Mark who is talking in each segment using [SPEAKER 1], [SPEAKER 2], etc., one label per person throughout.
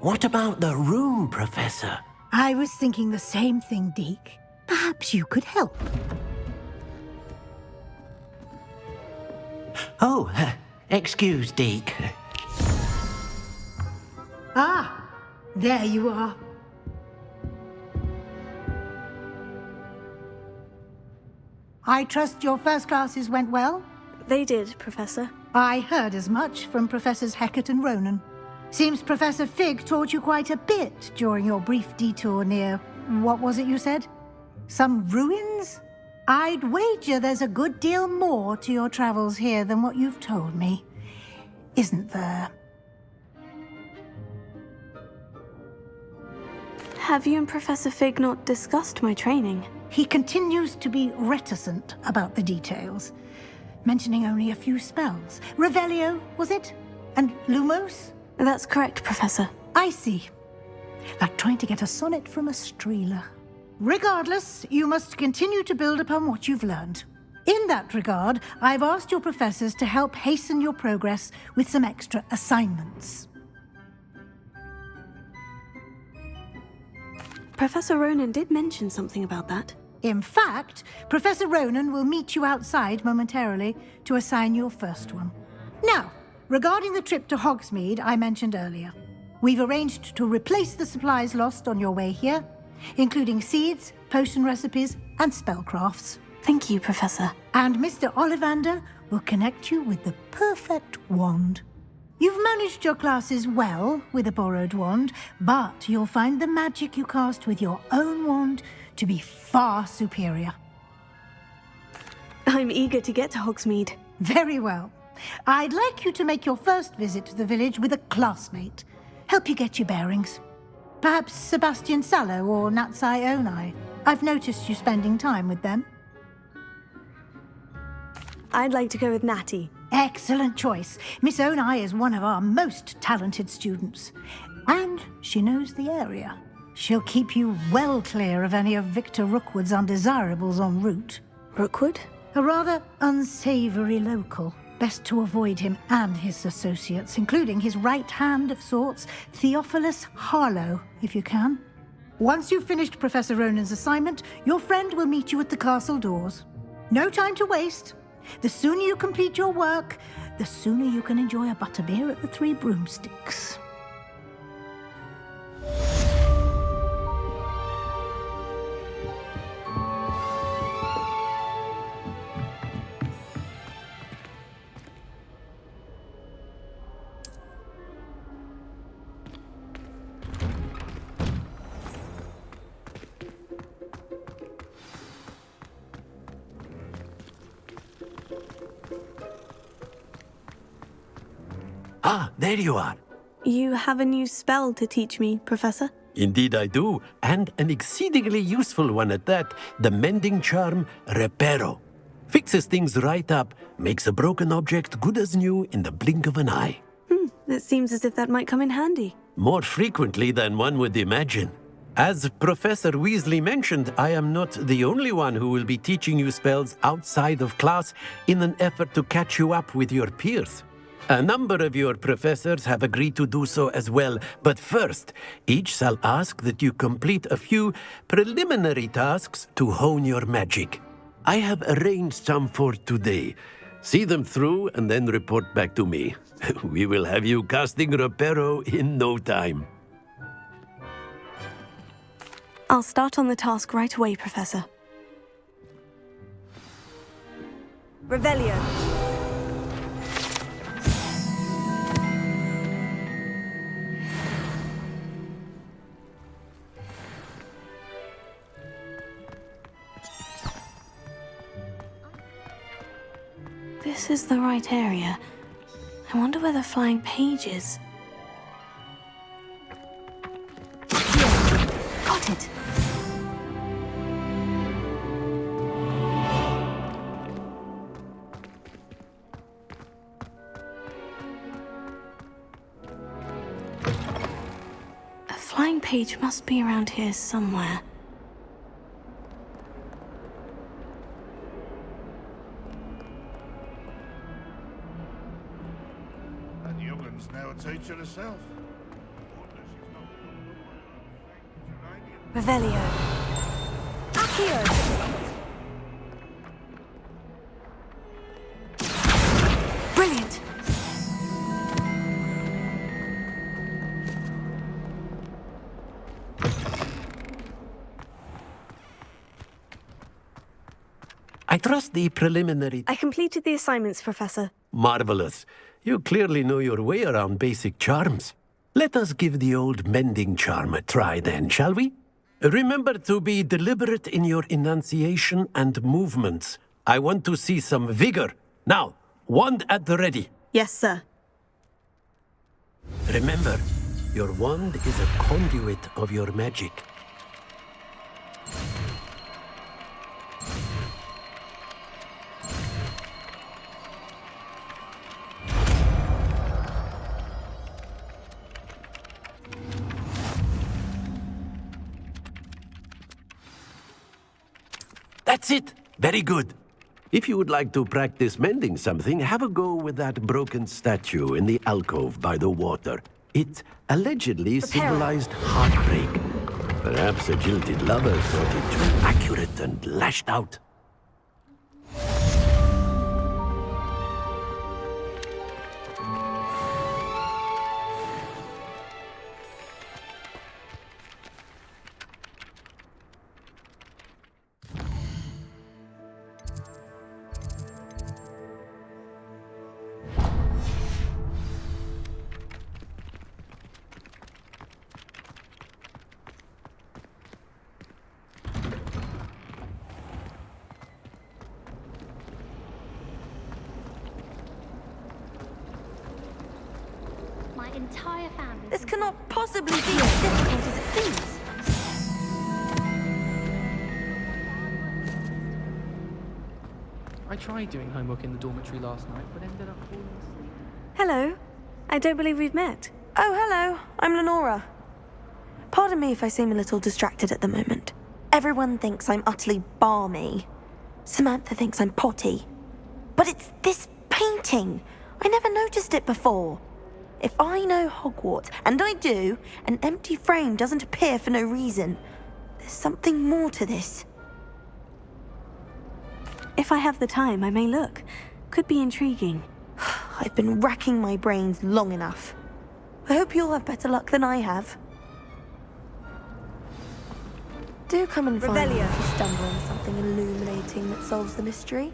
[SPEAKER 1] What about the room, Professor?
[SPEAKER 2] I was thinking the same thing, Deke. Perhaps you could help.
[SPEAKER 1] Oh, excuse, Deke.
[SPEAKER 2] Ah, there you are. I trust your first classes went well?
[SPEAKER 3] They did, Professor.
[SPEAKER 2] I heard as much from Professors Hecat and Ronan. Seems Professor Fig taught you quite a bit during your brief detour near... what was it you said? Some ruins? I'd wager there's a good deal more to your travels here than what you've told me. Isn't there?
[SPEAKER 3] Have you and Professor Fig not discussed my training?
[SPEAKER 2] He continues to be reticent about the details, mentioning only a few spells. Revelio, was it? And Lumos?
[SPEAKER 3] That's correct, Professor.
[SPEAKER 2] I see. Like trying to get a sonnet from a streeler. Regardless, you must continue to build upon what you've learned. In that regard, I've asked your professors to help hasten your progress with some extra assignments.
[SPEAKER 3] Professor Ronan did mention something about that.
[SPEAKER 2] In fact, Professor Ronan will meet you outside momentarily to assign your first one. Now, regarding the trip to Hogsmeade I mentioned earlier, we've arranged to replace the supplies lost on your way here, including seeds, potion recipes, and spellcrafts.
[SPEAKER 3] Thank you, Professor.
[SPEAKER 2] And Mr. Ollivander will connect you with the perfect wand. You've managed your classes well with a borrowed wand, but you'll find the magic you cast with your own wand to be far superior.
[SPEAKER 3] I'm eager to get to Hogsmeade.
[SPEAKER 2] Very well. I'd like you to make your first visit to the village with a classmate. Help you get your bearings. Perhaps Sebastian Sallow or Natsai Onai. I've noticed you spending time with them.
[SPEAKER 3] I'd like to go with Natty.
[SPEAKER 2] Excellent choice. Miss Onai is one of our most talented students. And she knows the area. She'll keep you well clear of any of Victor Rookwood's undesirables en route.
[SPEAKER 3] Rookwood?
[SPEAKER 2] A rather unsavory local. Best to avoid him and his associates, including his right hand of sorts, Theophilus Harlow, if you can. Once you've finished Professor Ronan's assignment, your friend will meet you at the castle doors. No time to waste. The sooner you complete your work, the sooner you can enjoy a butterbeer at the Three Broomsticks.
[SPEAKER 1] Ah, there you are.
[SPEAKER 3] You have a new spell to teach me, Professor?
[SPEAKER 1] Indeed I do, and an exceedingly useful one at that, the mending charm Reparo. Fixes things right up, makes a broken object good as new in the blink of an eye.
[SPEAKER 3] It seems as if that might come in handy.
[SPEAKER 1] More frequently than one would imagine. As Professor Weasley mentioned, I am not the only one who will be teaching you spells outside of class in an effort to catch you up with your peers. A number of your professors have agreed to do so as well, but first, each shall ask that you complete a few preliminary tasks to hone your magic. I have arranged some for today. See them through and then report back to me. We will have you casting Reparo in no time.
[SPEAKER 3] I'll start on the task right away, Professor. Revelio. This is the right area. I wonder where the flying page is. Got it! A flying page must be around here somewhere.
[SPEAKER 4] Now a teacher herself. Wonder she's not
[SPEAKER 3] Revelio. Accio. Brilliant.
[SPEAKER 1] I trust the preliminary...
[SPEAKER 3] I completed the assignments, Professor.
[SPEAKER 1] Marvelous. You clearly know your way around basic charms. Let us give the old mending charm a try then, shall we? Remember to be deliberate in your enunciation and movements. I want to see some vigor. Now, wand at the ready.
[SPEAKER 3] Yes, sir.
[SPEAKER 1] Remember, your wand is a conduit of your magic. That's it. Very good. If you would like to practice mending something, have a go with that broken statue in the alcove by the water. It allegedly symbolized heartbreak. Perhaps a jilted lover thought it too accurate and lashed out.
[SPEAKER 4] My entire family.
[SPEAKER 5] This cannot possibly be as difficult as it seems.
[SPEAKER 6] I tried doing homework in the dormitory last night, but ended up falling asleep.
[SPEAKER 3] Hello. I don't believe we've met.
[SPEAKER 5] Oh, hello. I'm Lenora. Pardon me if I seem a little distracted at the moment. Everyone thinks I'm utterly balmy. Samantha thinks I'm potty. But it's this painting. I never noticed it before. If I know Hogwarts, and I do, an empty frame doesn't appear for no reason. There's something more to this.
[SPEAKER 3] If I have the time, I may look. Could be intriguing.
[SPEAKER 5] I've been racking my brains long enough. I hope you'll have better luck than I have. Do come and find me if you stumble on something illuminating that solves the mystery.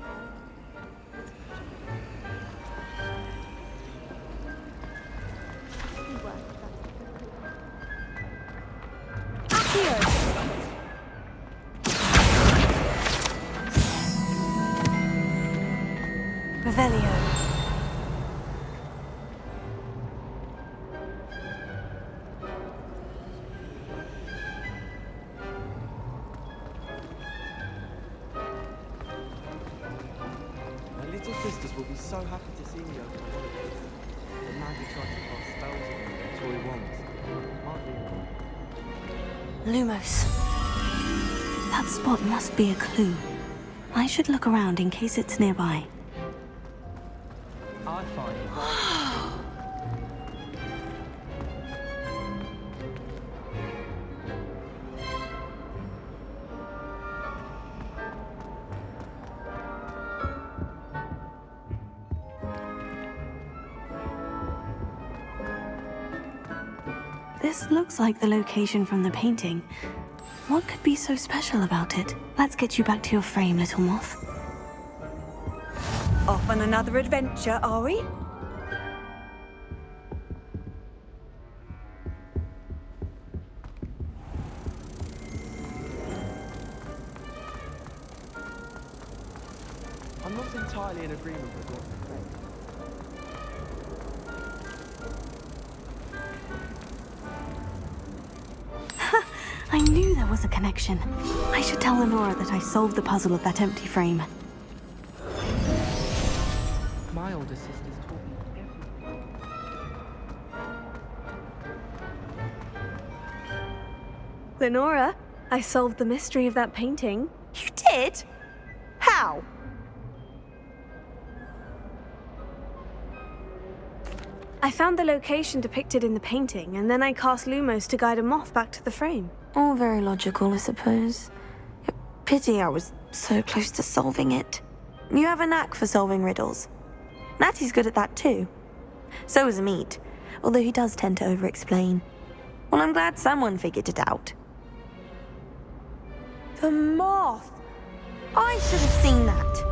[SPEAKER 3] Revelio.
[SPEAKER 7] My little sisters will be so happy to see me over the holidays. The Maggie tried to cast spells on me with toy wands. Hardly
[SPEAKER 3] Lumos. That spot must be a clue. I should look around in case it's nearby.
[SPEAKER 6] I find
[SPEAKER 3] This looks like the location from the painting. What could be so special about it? Let's get you back to your frame, little moth.
[SPEAKER 5] Off on another adventure, are we?
[SPEAKER 7] I'm not entirely in agreement with what you think.
[SPEAKER 3] I knew there was a connection. I should tell Lenora that I solved the puzzle of that empty frame.
[SPEAKER 6] my older sisters taught me everything.
[SPEAKER 3] Lenora, I solved the mystery of that painting.
[SPEAKER 5] You did? How?
[SPEAKER 3] I found the location depicted in the painting, and then I cast Lumos to guide a moth back to the frame.
[SPEAKER 5] All very logical, I suppose. Pity I was so close to solving it. You have a knack for solving riddles. Natty's good at that too. So is Meat, although he does tend to over-explain. Well, I'm glad someone figured it out. The moth! I should have seen that.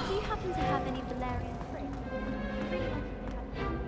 [SPEAKER 4] Do you happen to have any Valerian fruit? I really wanted to have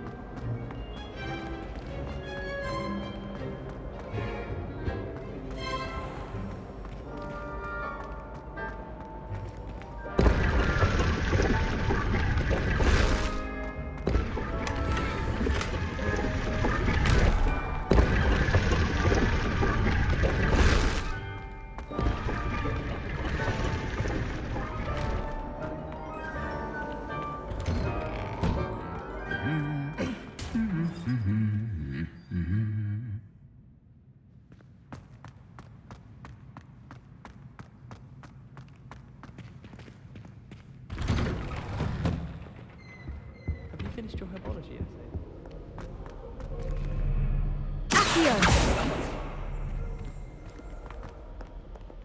[SPEAKER 6] Have you finished your herbology essay?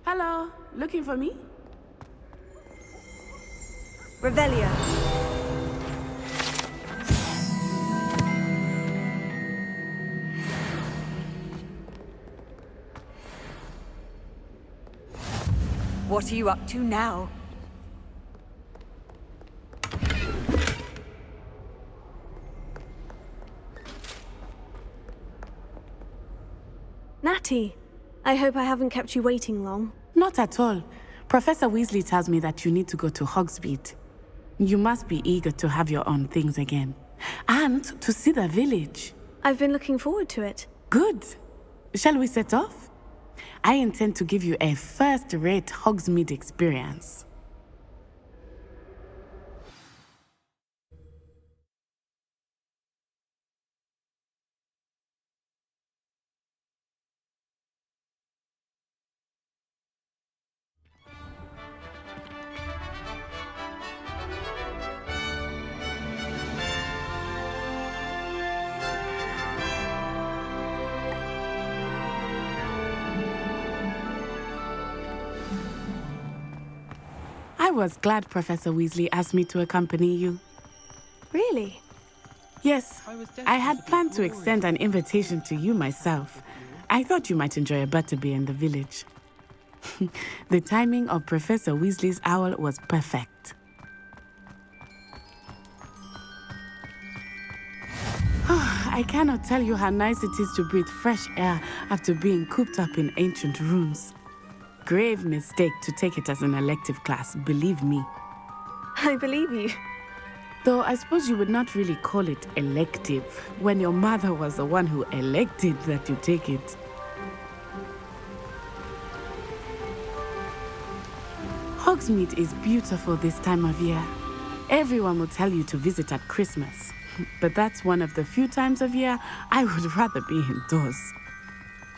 [SPEAKER 8] Hello, looking for me?
[SPEAKER 5] Revelio.
[SPEAKER 9] What are you up to now?
[SPEAKER 3] Natty, I hope I haven't kept you waiting long.
[SPEAKER 8] Not at all. Professor Weasley tells me that you need to go to Hogsmeade. You must be eager to have your own things again. And to see the village.
[SPEAKER 3] I've been looking forward to it.
[SPEAKER 8] Good. Shall we set off? I intend to give you a first-rate Hogsmeade experience. I was glad Professor Weasley asked me to accompany you.
[SPEAKER 3] Really?
[SPEAKER 8] Yes, I had planned to extend an invitation to you myself. I thought you might enjoy a butterbeer in the village. The timing of Professor Weasley's owl was perfect. I cannot tell you how nice it is to breathe fresh air after being cooped up in ancient rooms. Grave mistake to take it as an elective class, believe me.
[SPEAKER 3] I believe you.
[SPEAKER 8] Though I suppose you would not really call it elective when your mother was the one who elected that you take it. Hogsmeade is beautiful this time of year. Everyone will tell you to visit at Christmas. But that's one of the few times of year I would rather be indoors.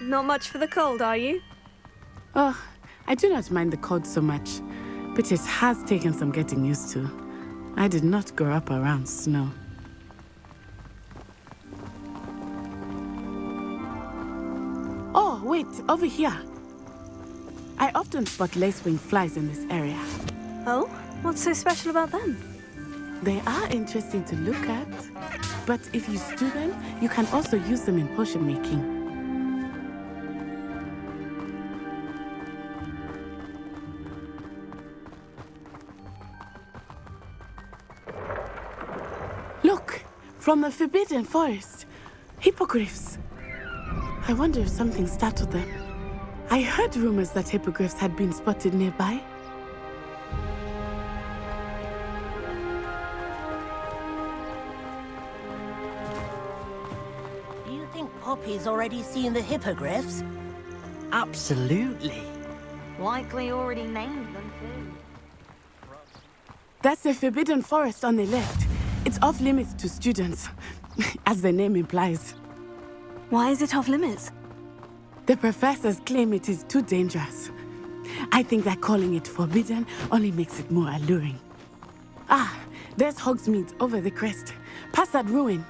[SPEAKER 3] Not much for the cold, are you?
[SPEAKER 8] Oh, I do not mind the cold so much, but it has taken some getting used to. I did not grow up around snow. Oh, wait, over here. I often spot lacewing flies in this area.
[SPEAKER 3] Oh? What's so special about them?
[SPEAKER 8] They are interesting to look at, but if you stew them, you can also use them in potion making. Look, from the Forbidden Forest, hippogriffs. I wonder if something startled them. I heard rumors that hippogriffs had been spotted nearby.
[SPEAKER 9] Do you think Poppy's already seen the hippogriffs?
[SPEAKER 1] Absolutely.
[SPEAKER 5] Likely already named them too.
[SPEAKER 8] That's the Forbidden Forest on the left. It's off limits to students, as the name implies.
[SPEAKER 3] Why is it off limits?
[SPEAKER 8] The professors claim it is too dangerous. I think that calling it forbidden only makes it more alluring. Ah, there's Hogsmeade over the crest. Past that ruin.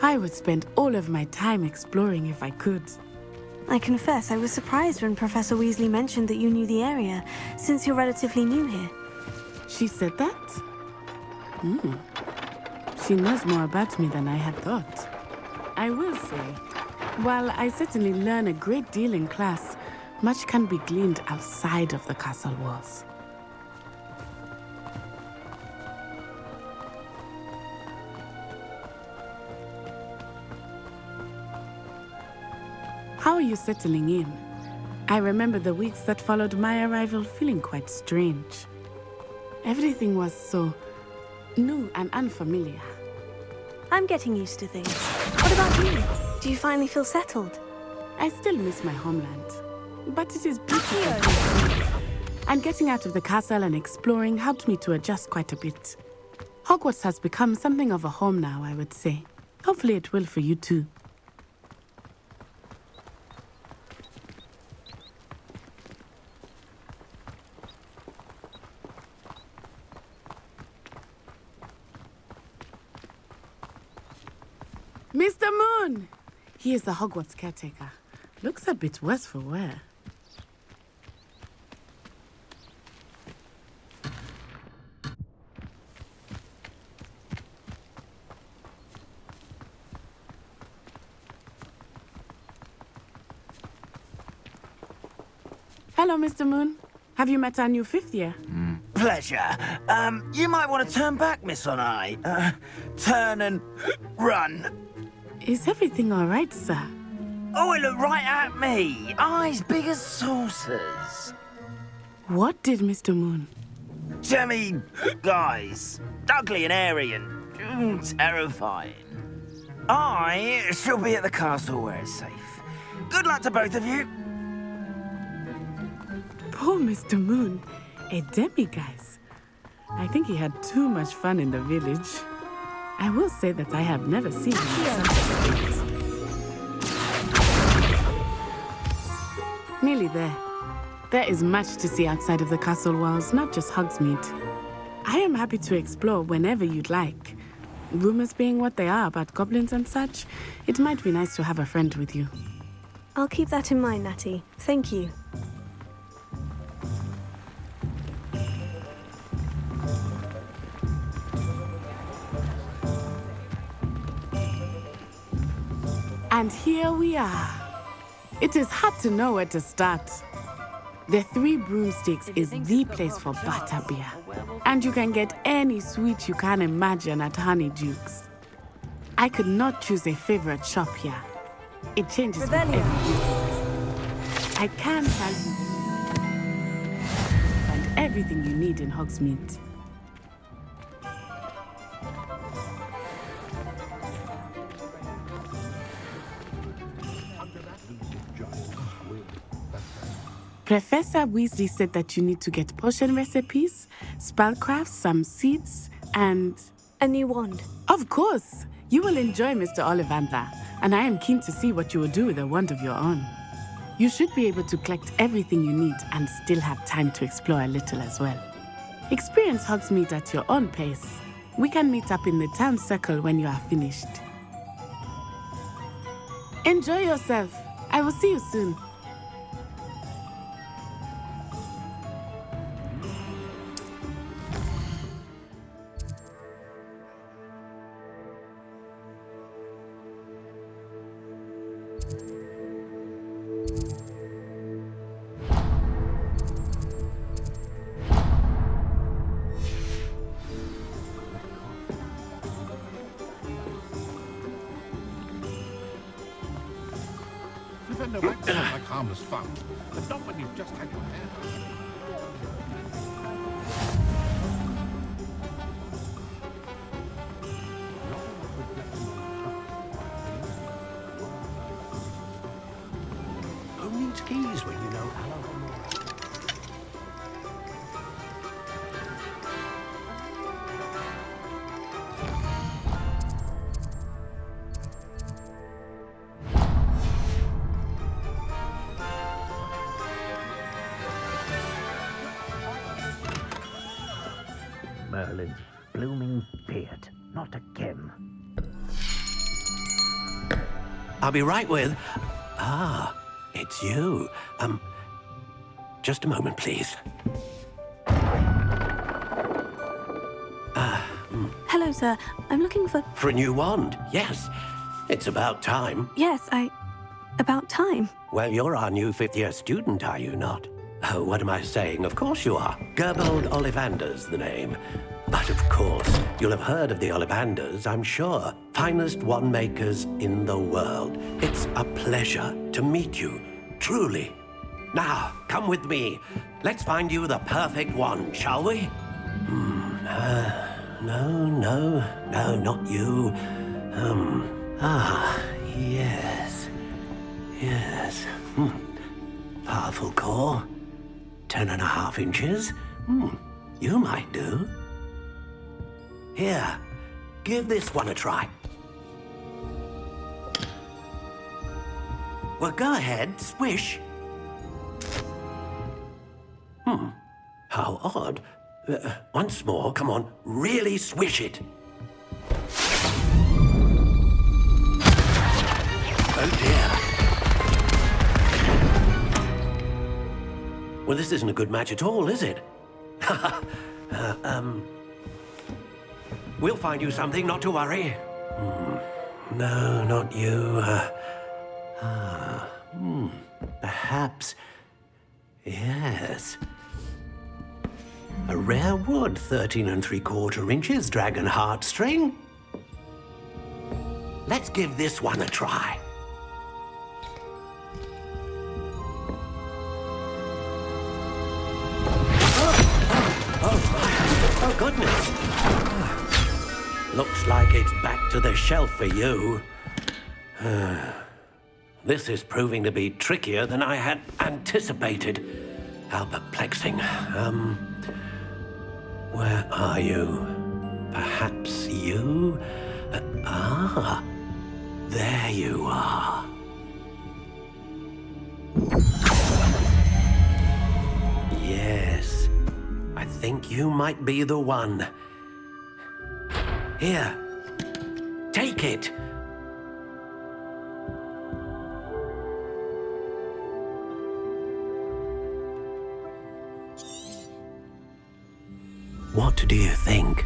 [SPEAKER 8] I would spend all of my time exploring if I could.
[SPEAKER 3] I confess I was surprised when Professor Weasley mentioned that you knew the area, since you're relatively new here.
[SPEAKER 8] She said that? She knows more about me than I had thought. I will say, while I certainly learn a great deal in class, much can be gleaned outside of the castle walls. How are you settling in? I remember the weeks that followed my arrival feeling quite strange. Everything was so new and unfamiliar.
[SPEAKER 3] I'm getting used to things. What about you? Do you finally feel settled?
[SPEAKER 8] I still miss my homeland, but it is beautiful. And getting out of the castle and exploring helped me to adjust quite a bit. Hogwarts has become something of a home now, I would say. Hopefully it will for you too. Mr. Moon! He is the Hogwarts caretaker. Looks a bit worse for wear. Hello, Mr. Moon. Have you met our new fifth year?
[SPEAKER 10] Pleasure. You might want to turn back, Miss On-Eye. Turn and run.
[SPEAKER 8] Is everything all right, sir?
[SPEAKER 10] Oh, it looked right at me. Eyes big as saucers.
[SPEAKER 8] What did Mr. Moon?
[SPEAKER 10] Jemmy guys. Ugly and airy and terrifying. I shall be at the castle where it's safe. Good luck to both of you.
[SPEAKER 8] Poor Mr. Moon. A demiguise. I think he had too much fun in the village. I will say that I have never seen him in such a state. Nearly there. There is much to see outside of the castle walls, not just Hogsmeade. I am happy to explore whenever you'd like. Rumors being what they are about goblins and such, it might be nice to have a friend with you.
[SPEAKER 3] I'll keep that in mind, Natty. Thank you.
[SPEAKER 8] And here we are. It is hard to know where to start. The Three Broomsticks is the place for butterbeer. And you can get any sweet you can imagine at Honeydukes. I could not choose a favorite shop here. It changes with every visit. I can tell you, find everything you need in Hogsmeade. Professor Weasley said that you need to get potion recipes, spellcrafts, some seeds, and...
[SPEAKER 3] a new wand.
[SPEAKER 8] Of course! You will enjoy Mr. Ollivander, and I am keen to see what you will do with a wand of your own. You should be able to collect everything you need and still have time to explore a little as well. Experience Hogsmeade at your own pace. We can meet up in the town circle when you are finished. Enjoy yourself. I will see you soon.
[SPEAKER 11] No, that sounds like harmless fun, but not when you've just had your hair. Who needs keys when you know Hello?
[SPEAKER 10] Evelyn's blooming beard. Not again.
[SPEAKER 1] I'll be right with... Ah, it's you. Just a moment, please.
[SPEAKER 3] Hello, sir. I'm looking for...
[SPEAKER 1] For a new wand, yes. It's about time.
[SPEAKER 3] Yes, about time.
[SPEAKER 1] Well, you're our new fifth-year student, are you not? Oh, what am I saying? Of course you are. Gerbold Ollivander's the name. But of course, you'll have heard of the Ollivanders, I'm sure. Finest wand makers in the world. It's a pleasure to meet you, truly. Now, come with me. Let's find you the perfect wand, shall we? No, not you. Yes. Powerful core. 10.5 inches. You might do. Here, give this one a try. Well, go ahead, swish. How odd. Once more, come on, really swish it. Oh dear. Well, this isn't a good match at all, is it? We'll find you something, not to worry. No, not you. Perhaps... Yes. A rare wood, 13 3/4 inches, dragon heartstring. Let's give this one a try. Oh, goodness. Looks like it's back to the shelf for you. This is proving to be trickier than I had anticipated. How perplexing. Where are you? Perhaps you? There you are. Yes, I think you might be the one. Here, take it. What do you think?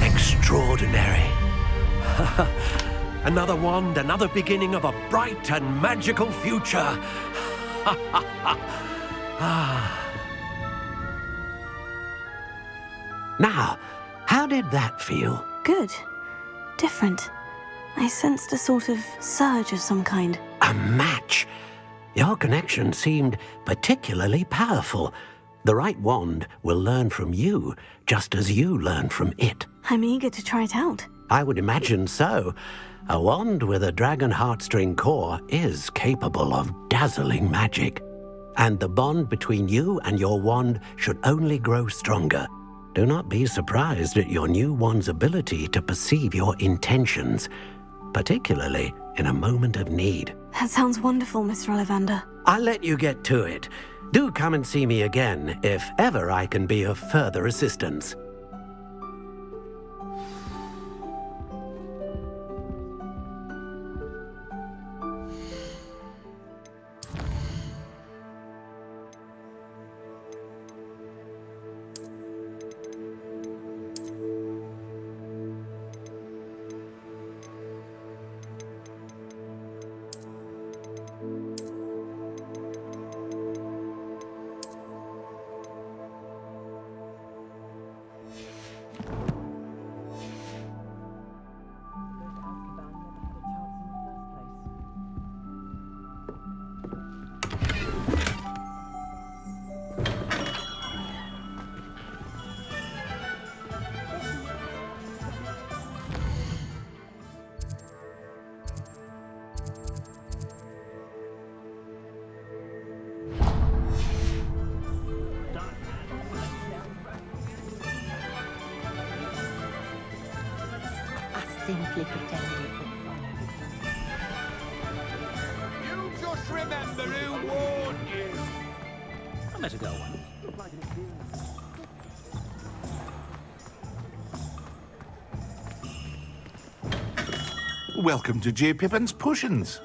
[SPEAKER 1] Extraordinary. Another wand, another beginning of a bright and magical future. Now, how did that feel?
[SPEAKER 3] Good. Different. I sensed a sort of surge of some kind.
[SPEAKER 1] A match. Your connection seemed particularly powerful. The right wand will learn from you, just as you learn from it.
[SPEAKER 3] I'm eager to try it out.
[SPEAKER 1] I would imagine so. A wand with a dragon heartstring core is capable of dazzling magic. And the bond between you and your wand should only grow stronger. Do not be surprised at your new wand's ability to perceive your intentions, particularly in a moment of need.
[SPEAKER 3] That sounds wonderful, Mr. Ollivander.
[SPEAKER 1] I'll let you get to it. Do come and see me again if ever I can be of further assistance.
[SPEAKER 9] Simply pretended.
[SPEAKER 11] Just remember who warned you.
[SPEAKER 10] I better go away.
[SPEAKER 11] Welcome to J. Pippin's Potions.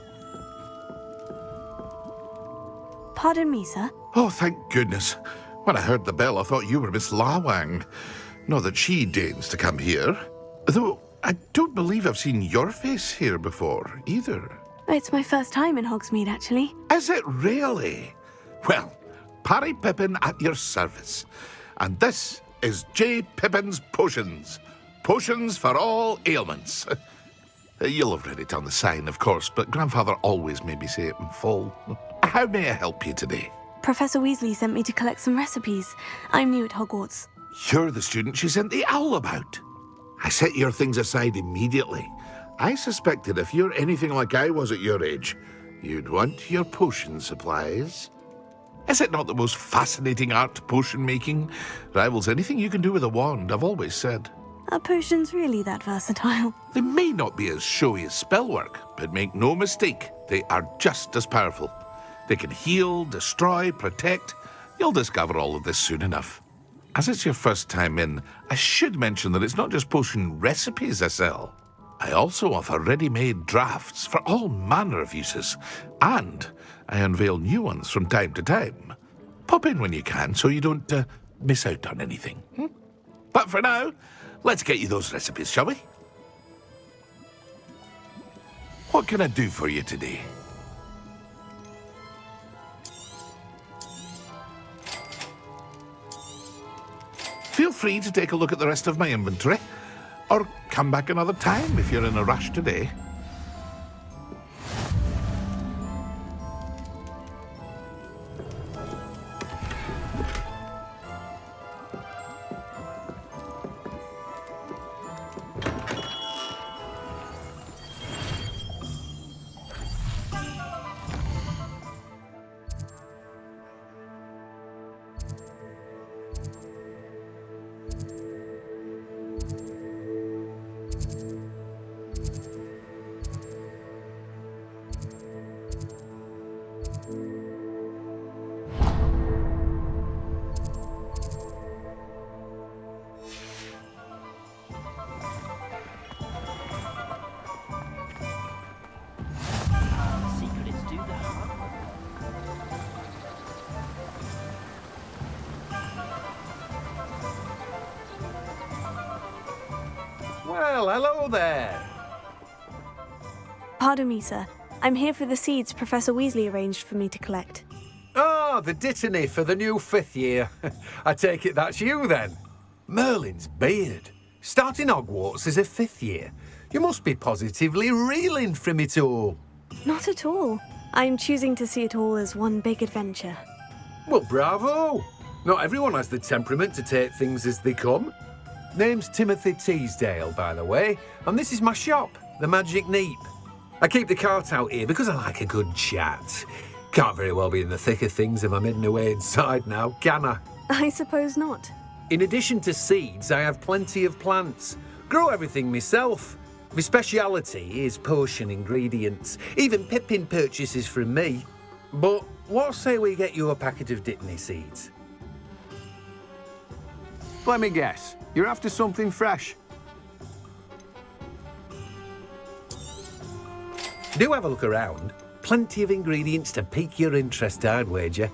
[SPEAKER 3] Pardon me, sir.
[SPEAKER 11] Oh, thank goodness. When I heard the bell, I thought you were Miss Lawang. Not that she deigns to come here. Though I don't believe I've seen your face here before, either.
[SPEAKER 3] It's my first time in Hogsmeade, actually.
[SPEAKER 11] Is it really? Well, Parry Pippin at your service. And this is J. Pippin's Potions. Potions for all ailments. You'll have read it on the sign, of course, but Grandfather always made me say it in full. How may I help you today?
[SPEAKER 3] Professor Weasley sent me to collect some recipes. I'm new at Hogwarts.
[SPEAKER 11] You're the student she sent the owl about. I set your things aside immediately. I suspected if you're anything like I was at your age, you'd want your potion supplies. Is it not the most fascinating art, potion making? Rivals anything you can do with a wand, I've always said.
[SPEAKER 3] Are potions really that versatile?
[SPEAKER 11] They may not be as showy as spellwork, but make no mistake, they are just as powerful. They can heal, destroy, protect. You'll discover all of this soon enough. As it's your first time in, I should mention that it's not just potion recipes I sell. I also offer ready-made drafts for all manner of uses, and I unveil new ones from time to time. Pop in when you can so you don't miss out on anything. But for now, let's get you those recipes, shall we? What can I do for you today? Feel free to take a look at the rest of my inventory, or come back another time if you're in a rush today.
[SPEAKER 1] Well, hello there.
[SPEAKER 3] Pardon me, sir. I'm here for the seeds Professor Weasley arranged for me to collect.
[SPEAKER 1] Oh, the dittany for the new 5th year. I take it that's you, then. Merlin's beard. Starting Hogwarts as a 5th year. You must be positively reeling from it all.
[SPEAKER 3] Not at all. I'm choosing to see it all as one big adventure.
[SPEAKER 1] Well, bravo. Not everyone has the temperament to take things as they come. Name's Timothy Teasdale, by the way, and this is my shop, the Magic Neep. I keep the cart out here because I like a good chat. Can't very well be in the thick of things if I'm hidden away inside now, can I?
[SPEAKER 3] I suppose not.
[SPEAKER 1] In addition to seeds, I have plenty of plants. Grow everything myself. My speciality is potion ingredients. Even Pippin purchases from me. But what say we get you a packet of Dittany seeds? Let me guess. You're after something fresh. Do have a look around. Plenty of ingredients to pique your interest, I'd wager.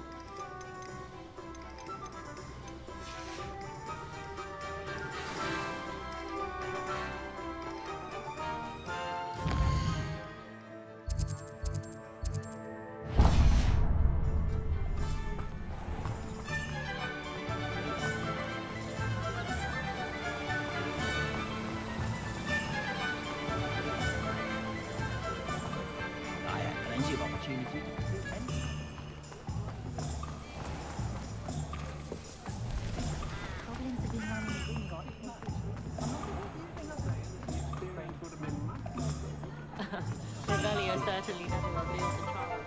[SPEAKER 4] Revelio certainly never revealed the child.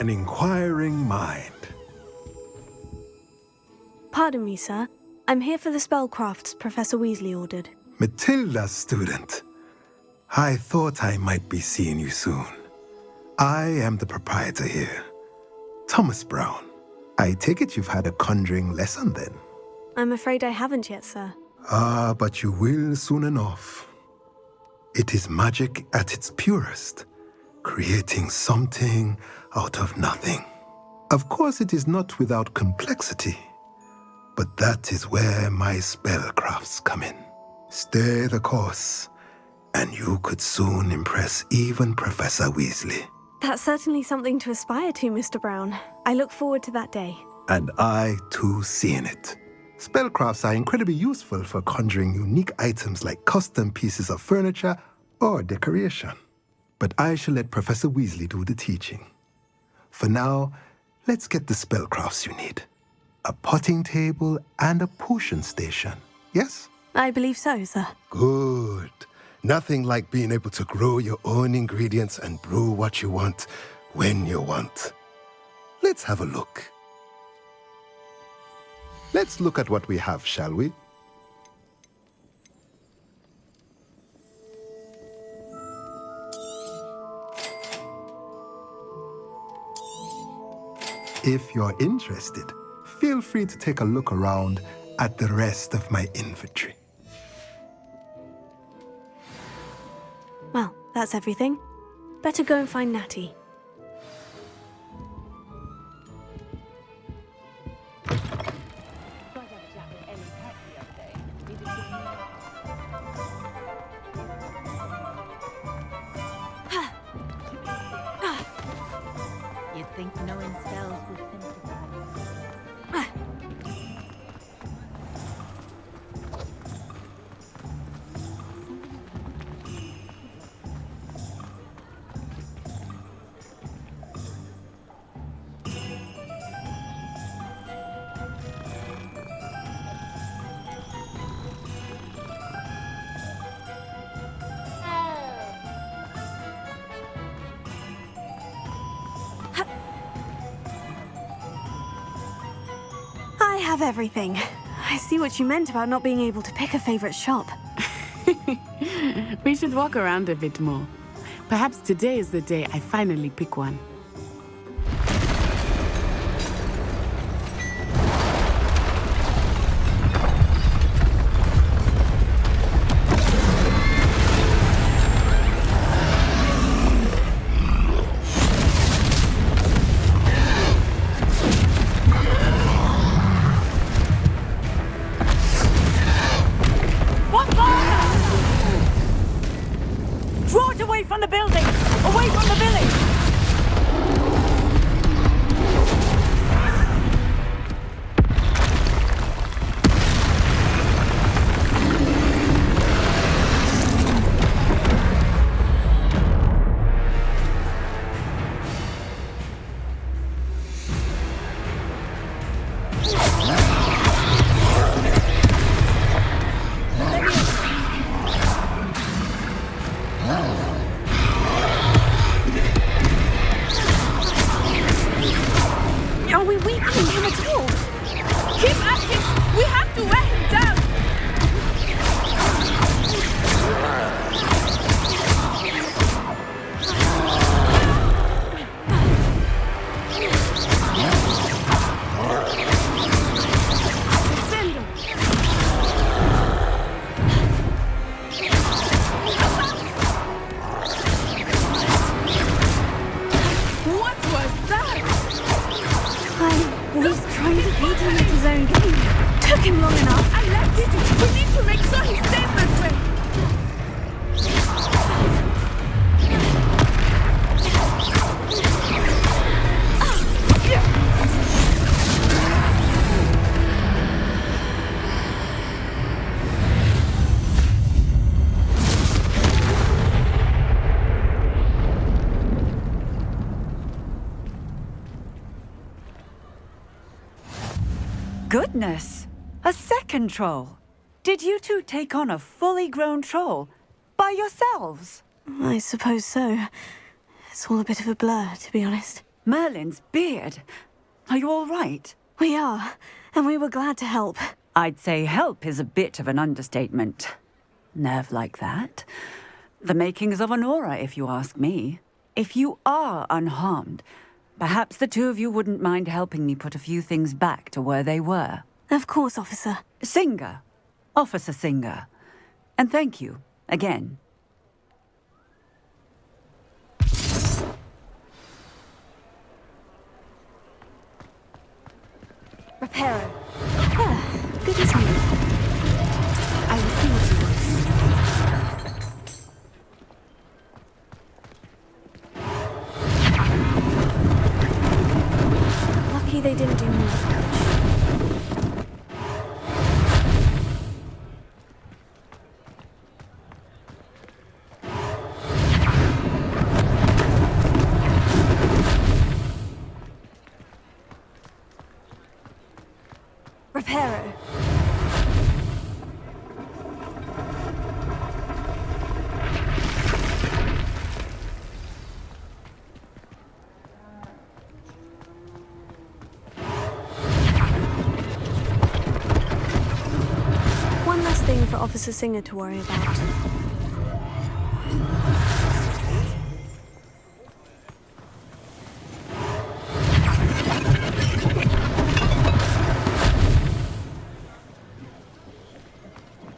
[SPEAKER 12] An inquiring mind.
[SPEAKER 3] Pardon me, sir. I'm here for the spellcrafts Professor Weasley ordered.
[SPEAKER 12] Matilda, student. I thought I might be seeing you soon. I am the proprietor here, Thomas Brown. I take it you've had a conjuring lesson then?
[SPEAKER 3] I'm afraid I haven't yet, sir.
[SPEAKER 12] Ah, but you will soon enough. It is magic at its purest, creating something out of nothing. Of course, it is not without complexity, but that is where my spellcrafts come in. Stay the course, and you could soon impress even Professor Weasley.
[SPEAKER 3] That's certainly something to aspire to, Mr. Brown. I look forward to that day.
[SPEAKER 12] And I, too, seeing it. Spellcrafts are incredibly useful for conjuring unique items like custom pieces of furniture or decoration. But I shall let Professor Weasley do the teaching. For now, let's get the spellcrafts you need. A potting table and a potion station, yes?
[SPEAKER 3] I believe so, sir.
[SPEAKER 12] Good. Nothing like being able to grow your own ingredients and brew what you want when you want. Let's have a look. Let's look at what we have, shall we? If you're interested, feel free to take a look around at the rest of my inventory.
[SPEAKER 3] Well, that's everything. Better go and find Natty.
[SPEAKER 13] You'd think knowing spells would simplify.
[SPEAKER 3] I have everything. I see what you meant about not being able to pick a favorite shop.
[SPEAKER 8] We should walk around a bit more. Perhaps today is the day I finally pick one.
[SPEAKER 13] Draw it away from the building! Away from the village!
[SPEAKER 3] Are we weakening him at all? Keep at him! We have to wear him down! What was that? I was trying to beat him at his own game. Took him long enough. I left it. We need to make sure he stays that way.
[SPEAKER 13] Goodness! A second troll! Did you two take on a fully grown troll? By yourselves?
[SPEAKER 3] I suppose so. It's all a bit of a blur, to be honest.
[SPEAKER 13] Merlin's beard. Are you all right?
[SPEAKER 3] We are, and we were glad to help.
[SPEAKER 13] I'd say help is a bit of an understatement. nerve like that. The makings of an aura, if you ask me. If you are unharmed, perhaps the two of you wouldn't mind helping me put a few things back to where they were.
[SPEAKER 5] Of course, officer.
[SPEAKER 13] Singer. Officer Singer. And thank you, again.
[SPEAKER 5] Reparo. Good as new.
[SPEAKER 8] I will see what you want.
[SPEAKER 5] Lucky they didn't do more damage. Reparo. One less thing for Officer Singer to worry about.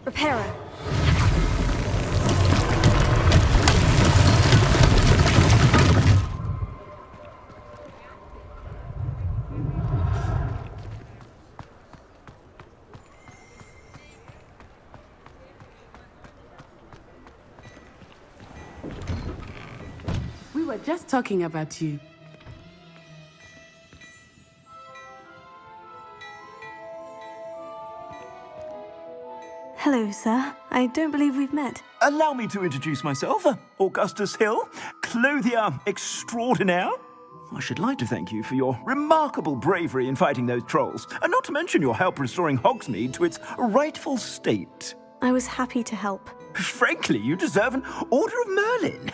[SPEAKER 5] Reparo.
[SPEAKER 8] We were just talking about you.
[SPEAKER 5] Hello, sir. I don't believe we've met.
[SPEAKER 10] Allow me to introduce myself, Augustus Hill, clothier extraordinaire. I should like to thank you for your remarkable bravery in fighting those trolls, and not to mention your help restoring Hogsmeade to its rightful state.
[SPEAKER 5] I was happy to help.
[SPEAKER 10] Frankly, you deserve an Order of Merlin.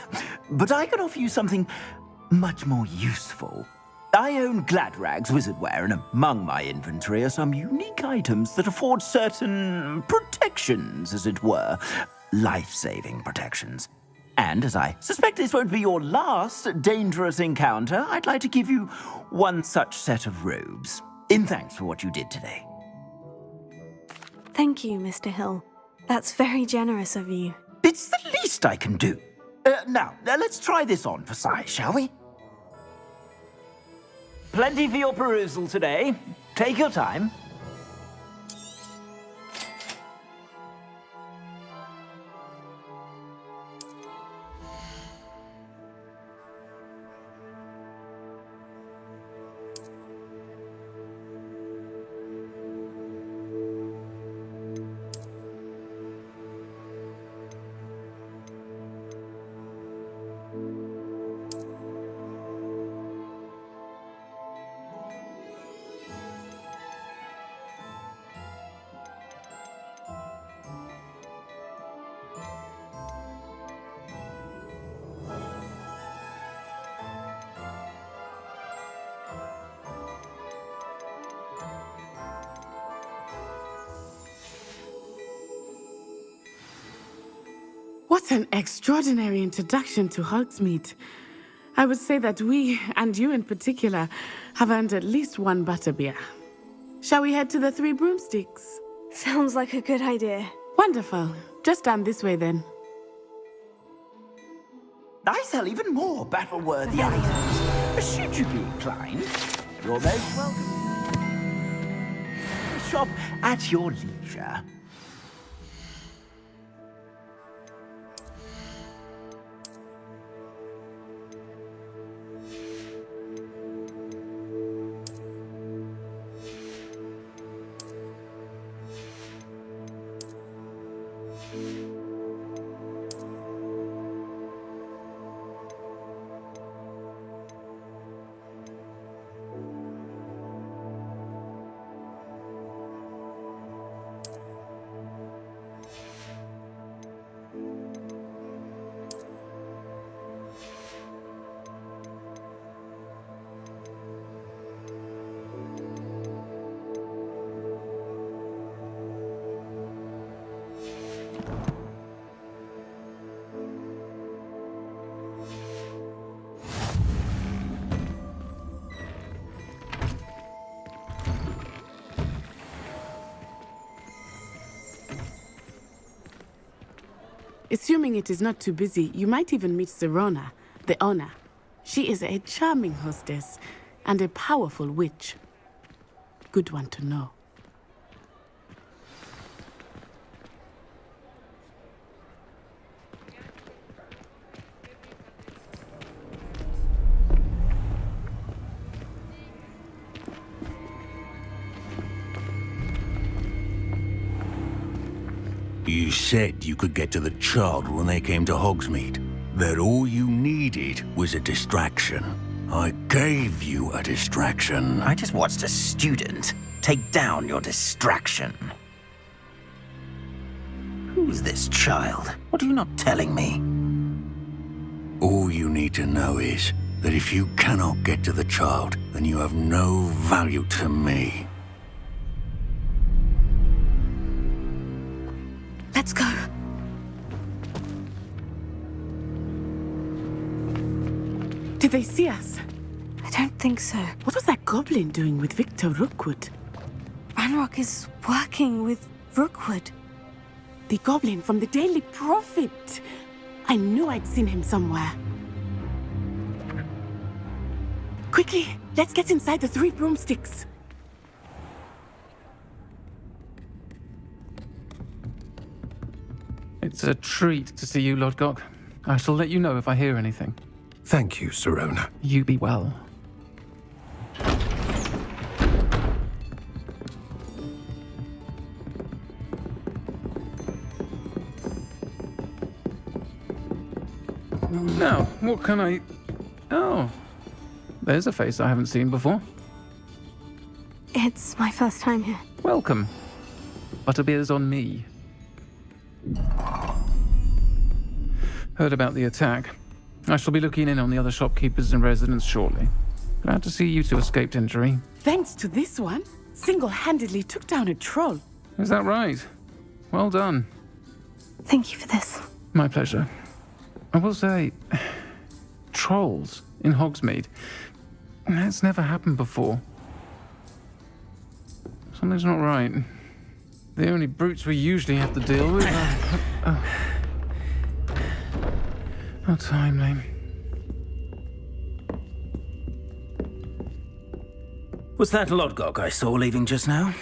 [SPEAKER 10] But I can offer you something much more useful. I own Gladrag's wizardware, and among my inventory are some unique items that afford certain protections, as it were. Life-saving protections. And as I suspect this won't be your last dangerous encounter, I'd like to give you one such set of robes, in thanks for what you did today.
[SPEAKER 5] Thank you, Mr. Hill. That's very generous of you.
[SPEAKER 10] It's the least I can do. Now, let's try this on for size, shall we? Plenty for your perusal today. Take your time.
[SPEAKER 8] What an extraordinary introduction to Hogsmeade. I would say that we, and you in particular, have earned at least one butterbeer. Shall we head to the Three Broomsticks?
[SPEAKER 5] Sounds like a good idea.
[SPEAKER 8] Wonderful. Just down this way then.
[SPEAKER 10] I sell even more battle-worthy items. Should you be inclined, you're most welcome. Shop at your leisure.
[SPEAKER 8] Assuming it is not too busy, you might even meet Sirona, the owner. She is a charming hostess and a powerful witch. Good one to know.
[SPEAKER 14] You said you could get to the child when they came to Hogsmeade. That all you needed was a distraction. I gave you a distraction.
[SPEAKER 10] I just watched a student take down your distraction. Who's this child? What are you not telling me?
[SPEAKER 14] All you need to know is that if you cannot get to the child, then you have no value to me.
[SPEAKER 5] Let's go.
[SPEAKER 8] Did they see us?
[SPEAKER 5] I don't think so.
[SPEAKER 8] What was that goblin doing with Victor Rookwood?
[SPEAKER 5] Ranrock is working with Rookwood.
[SPEAKER 8] The goblin from the Daily Prophet. I knew I'd seen him somewhere. Quickly, let's get inside the 3 broomsticks.
[SPEAKER 6] It's a treat to see you, Lodgok. I shall let you know if I hear anything.
[SPEAKER 12] Thank you, Sirona.
[SPEAKER 6] You be well. Now, what can I... Oh, there's a face I haven't seen before.
[SPEAKER 3] It's my first time here.
[SPEAKER 6] Welcome. Butterbeer's on me. Heard about the attack. I shall be looking in on the other shopkeepers and residents shortly. Glad to see you two escaped injury.
[SPEAKER 8] Thanks to this one, single-handedly took down a troll.
[SPEAKER 6] Is that right? Well done.
[SPEAKER 3] Thank you for this.
[SPEAKER 6] My pleasure. I will say, trolls in Hogsmeade. That's never happened before. Something's not right. The only brutes we usually have to deal with are... How timely.
[SPEAKER 10] Was that Lodgok I saw leaving just now?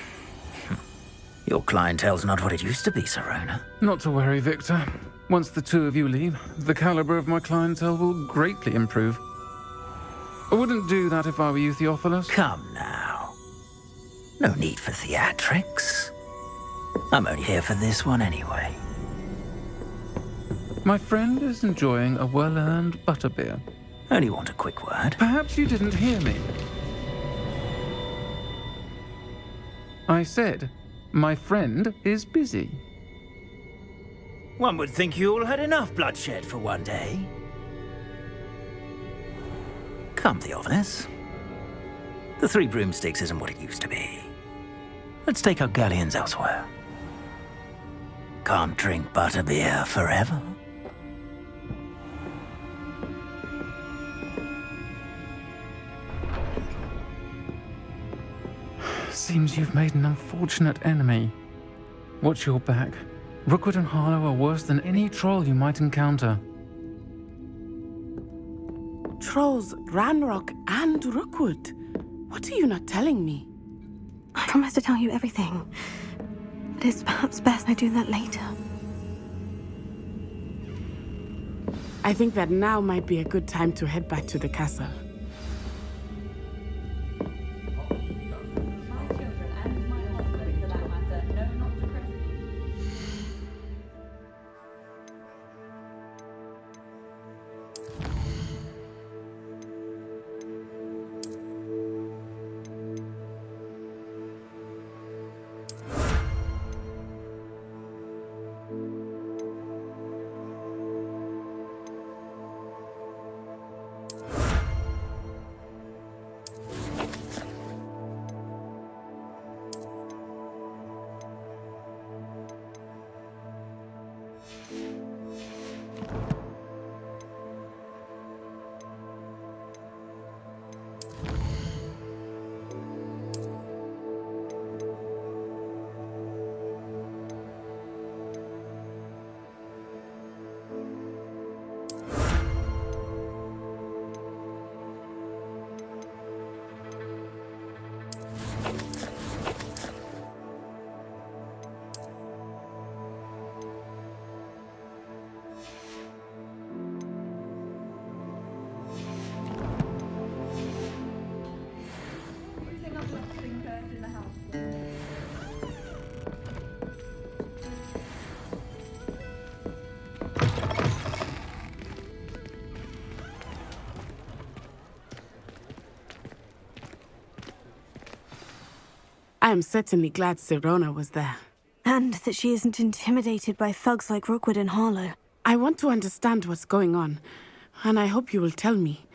[SPEAKER 10] Your clientele's not what it used to be, Sirona.
[SPEAKER 6] Not to worry, Victor. Once the two of you leave, the caliber of my clientele will greatly improve. I wouldn't do that if I were you, Theophilus.
[SPEAKER 10] Come now. No need for theatrics. I'm only here for this one anyway.
[SPEAKER 6] My friend is enjoying a well-earned butterbeer.
[SPEAKER 10] Only want a quick word.
[SPEAKER 6] Perhaps you didn't hear me. I said, my friend is busy.
[SPEAKER 10] One would think you all had enough bloodshed for one day. Come, Theophilus. The 3 broomsticks isn't what it used to be. Let's take our galleons elsewhere. Can't drink butterbeer forever.
[SPEAKER 6] Seems you've made an unfortunate enemy. Watch your back. Rookwood and Harlow are worse than any troll you might encounter.
[SPEAKER 8] Trolls, Ranrock, and Rookwood. What are you not telling me?
[SPEAKER 3] I promise to tell you everything. But it's perhaps best I do that later.
[SPEAKER 8] I think that now might be a good time to head back to the castle. I am certainly glad Sirona was there.
[SPEAKER 3] And that she isn't intimidated by thugs like Rookwood and Harlow.
[SPEAKER 8] I want to understand what's going on, and I hope you will tell me.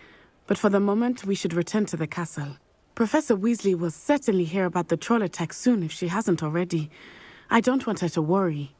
[SPEAKER 8] But for the moment, we should return to the castle. Professor Weasley will certainly hear about the troll attack soon if she hasn't already. I don't want her to worry.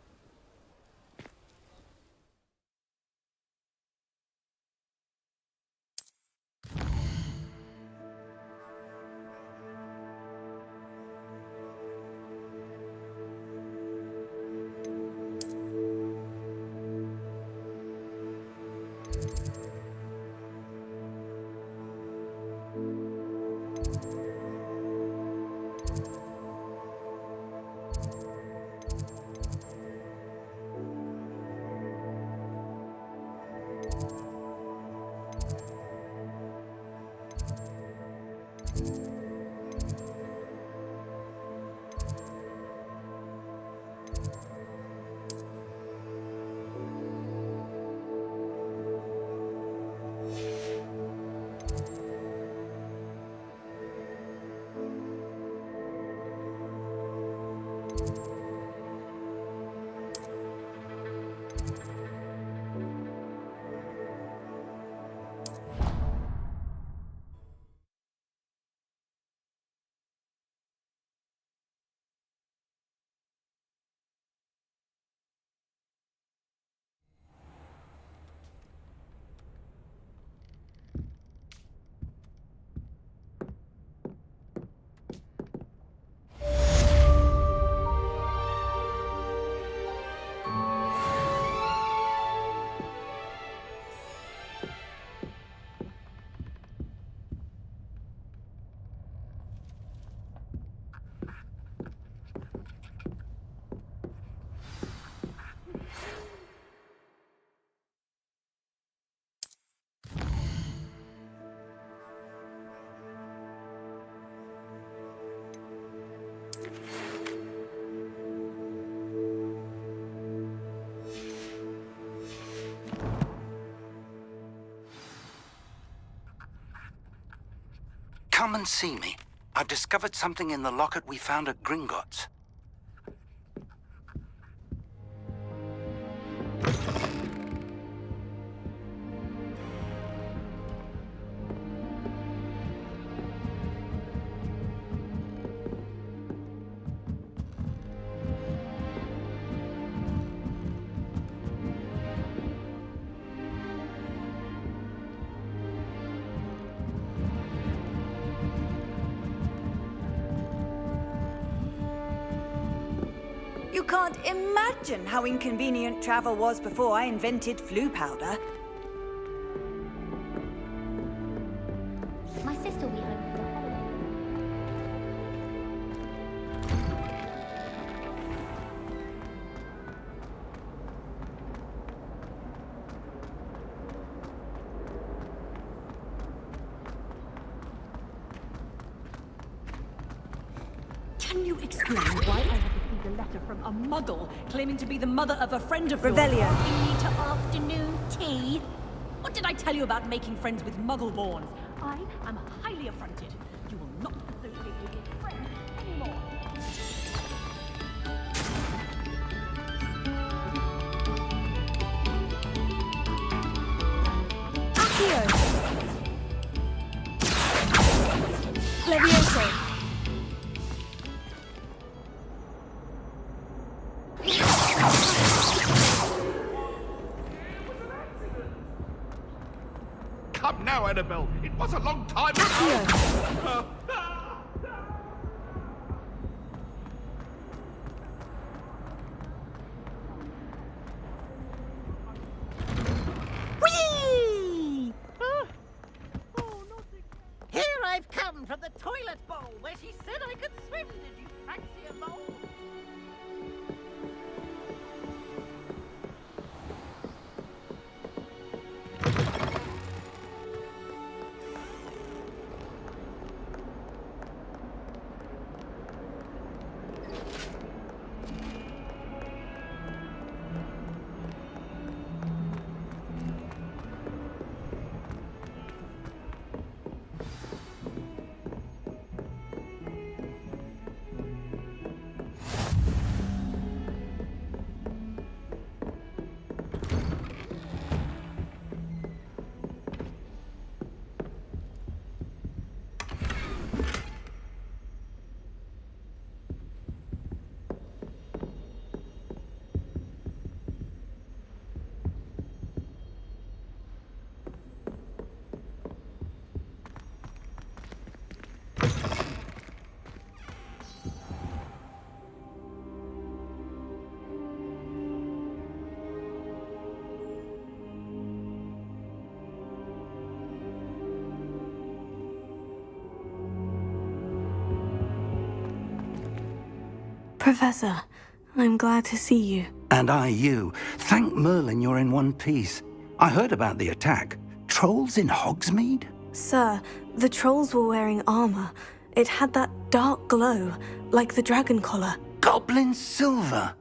[SPEAKER 15] Come and see me. I've discovered something in the locket we found at Gringotts.
[SPEAKER 13] You can't imagine how inconvenient travel was before I invented flu powder.
[SPEAKER 4] My sister will be home for the holiday.
[SPEAKER 16] Can you explain why I have received a letter from a muggle claiming to be the mother of a friend of yours?
[SPEAKER 13] Revelio.
[SPEAKER 16] asking me to afternoon tea? What did I tell you about making friends with muggle-borns? I am highly affronted. You will not associate with this friend anymore.
[SPEAKER 3] Accio! Levioso!
[SPEAKER 11] Come now, Annabelle. It was a long time ago.
[SPEAKER 9] Whee! Here I've come from the toilet bowl where she said I could swim. Did you fancy a bowl?
[SPEAKER 5] Professor, I'm glad to see you.
[SPEAKER 15] And I you. Thank Merlin you're in one piece. I heard about the attack. Trolls in Hogsmeade?
[SPEAKER 5] Sir, the trolls were wearing armor. It had that dark glow, like the dragon collar.
[SPEAKER 15] Goblin silver!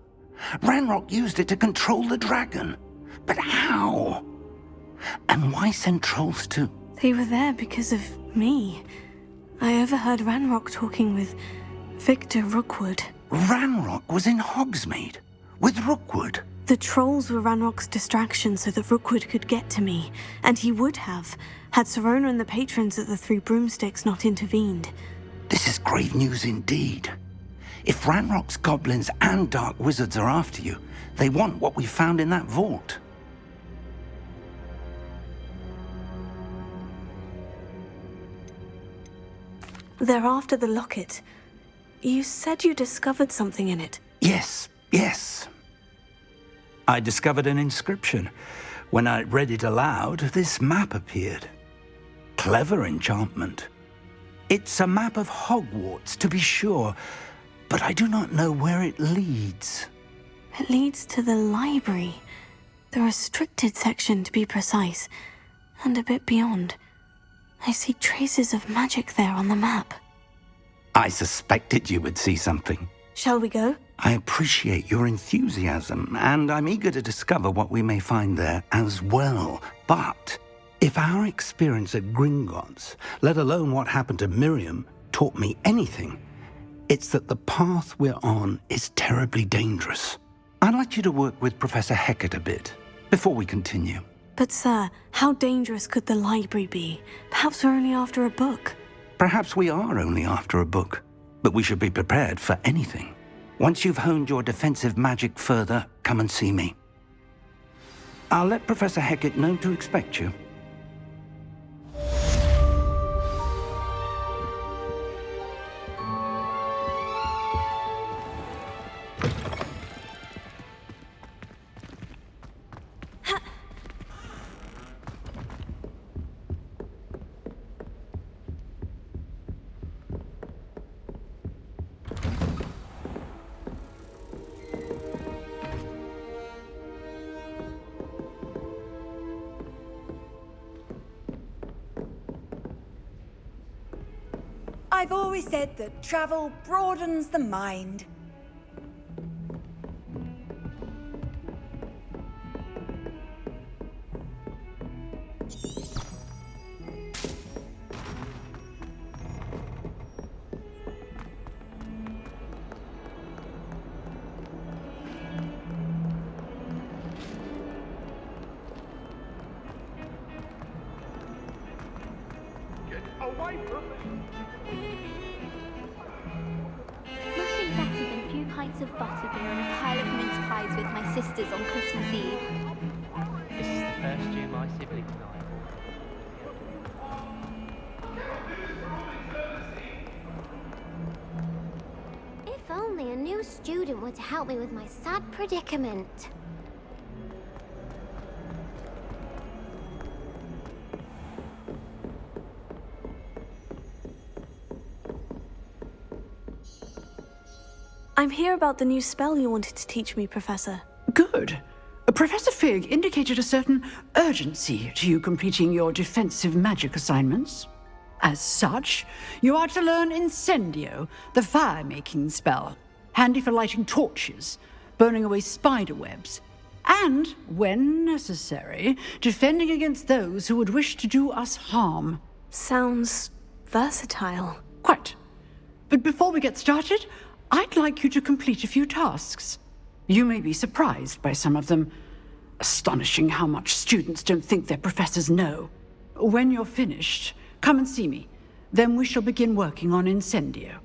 [SPEAKER 15] Ranrock used it to control the dragon. But how? And why send trolls too?
[SPEAKER 5] They were there because of me. I overheard Ranrock talking with Victor Rookwood.
[SPEAKER 15] Ranrock was in Hogsmeade? With Rookwood?
[SPEAKER 5] The trolls were Ranrock's distraction so that Rookwood could get to me. And he would have, had Serona and the patrons at the Three Broomsticks not intervened.
[SPEAKER 15] This is grave news indeed. If Ranrock's goblins and dark wizards are after you, they want what we found in that vault.
[SPEAKER 5] They're after the locket. You said you discovered something in it.
[SPEAKER 15] Yes. I discovered an inscription. When I read it aloud, this map appeared. Clever enchantment. It's a map of Hogwarts, to be sure, but I do not know where it leads.
[SPEAKER 5] It leads to the library. The restricted section, to be precise. And a bit beyond. I see traces of magic there on the map.
[SPEAKER 15] I suspected you would see something.
[SPEAKER 5] Shall we go?
[SPEAKER 15] I appreciate your enthusiasm, and I'm eager to discover what we may find there as well. But if our experience at Gringotts, let alone what happened to Miriam, taught me anything, it's that the path we're on is terribly dangerous. I'd like you to work with Professor Hecat a bit before we continue.
[SPEAKER 5] But sir, how dangerous could the library be? Perhaps we're only after a book.
[SPEAKER 15] Perhaps we are only after a book, but we should be prepared for anything. Once you've honed your defensive magic further, come and see me. I'll let Professor Hecat know to expect you.
[SPEAKER 17] I've always said that travel broadens the mind.
[SPEAKER 7] Get away from me!
[SPEAKER 4] Nothing better than a few pints of butterbeer and a pile of mince pies with my sisters on Christmas Eve.
[SPEAKER 7] This is the first year my siblings and I.
[SPEAKER 4] If only a new student were to help me with my sad predicament.
[SPEAKER 5] I'm here about the new spell you wanted to teach me, Professor.
[SPEAKER 18] Good. Professor Fig indicated a certain urgency to you completing your defensive magic assignments. As such, you are to learn Incendio, the fire-making spell, handy for lighting torches, burning away spider webs, and, when necessary, defending against those who would wish to do us harm.
[SPEAKER 5] Sounds versatile.
[SPEAKER 18] Quite. But before we get started, I'd like you to complete a few tasks. You may be surprised by some of them. Astonishing how much students don't think their professors know. When you're finished, come and see me. Then we shall begin working on Incendio.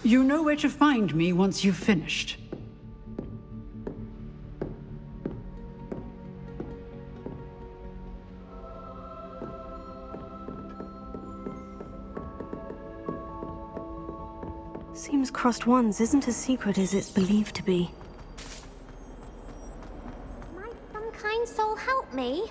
[SPEAKER 18] You know where to find me once you've finished.
[SPEAKER 5] Seems crossed ones isn't as secret as it's believed to be.
[SPEAKER 4] Might some kind soul help me?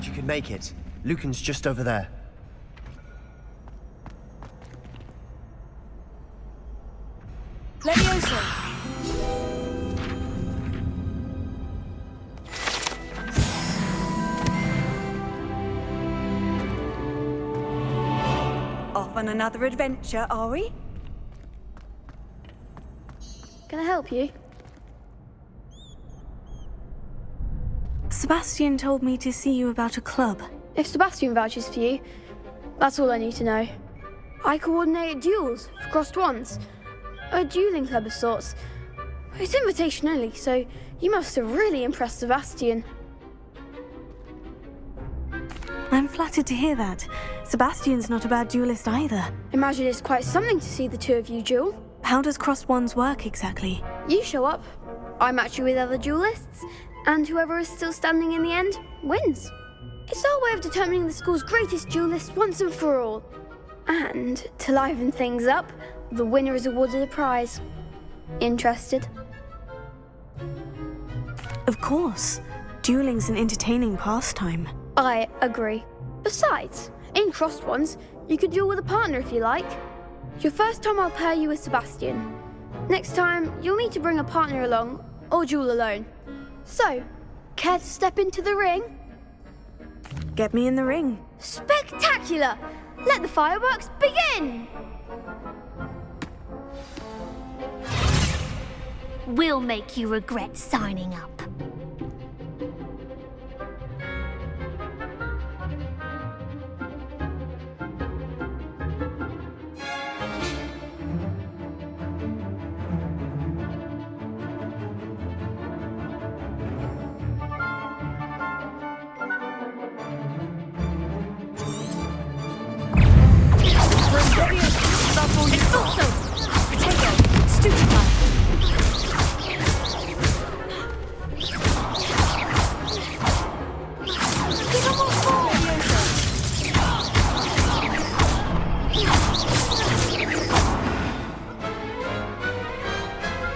[SPEAKER 19] doubt you can make it. Lucan's just over there.
[SPEAKER 3] Leviosa!
[SPEAKER 17] Off on another adventure, are we?
[SPEAKER 3] Can I help you?
[SPEAKER 5] Sebastian told me to see you about a club.
[SPEAKER 3] If Sebastian vouches for you, that's all I need to know. I coordinate duels for crossed wands. A dueling club of sorts. It's invitation only, so you must have really impressed Sebastian.
[SPEAKER 5] I'm flattered to hear that. Sebastian's not a bad duelist either.
[SPEAKER 3] Imagine it's quite something to see the two of you duel.
[SPEAKER 5] How does crossed wands work exactly?
[SPEAKER 3] You show up, I match you with other duelists, and whoever is still standing in the end wins. It's our way of determining the school's greatest duelist once and for all. And to liven things up, the winner is awarded a prize. Interested?
[SPEAKER 5] Of course. Dueling's an entertaining pastime.
[SPEAKER 3] I agree. Besides, in crossed ones, you can duel with a partner if you like. Your first time I'll pair you with Sebastian. Next time, you'll need to bring a partner along, or duel alone. So, care to step into the ring?
[SPEAKER 5] Get me in the ring.
[SPEAKER 3] Spectacular! Let the fireworks begin!
[SPEAKER 4] We'll make you regret signing up.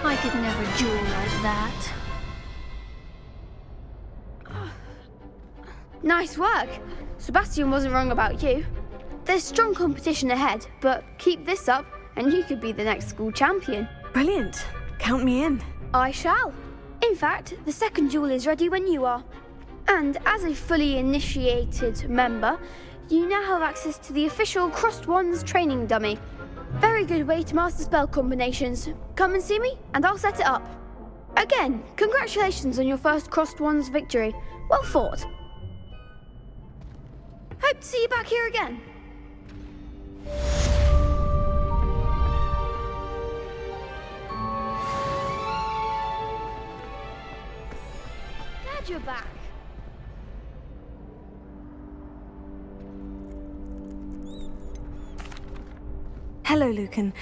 [SPEAKER 4] I could never duel like that.
[SPEAKER 3] Nice work! Sebastian wasn't wrong about you. There's strong competition ahead, but keep this up and you could be the next school champion.
[SPEAKER 5] Brilliant. Count me in.
[SPEAKER 3] I shall. In fact, the second duel is ready when you are. And as a fully initiated member, you now have access to the official Crossed Wands training dummy. Very good way to master spell combinations. Come and see me, and I'll set it up. Again, congratulations on your first Crossed Wands victory. Well fought. Hope to see you back here again. Glad you're back.
[SPEAKER 5] Hello, Lucan.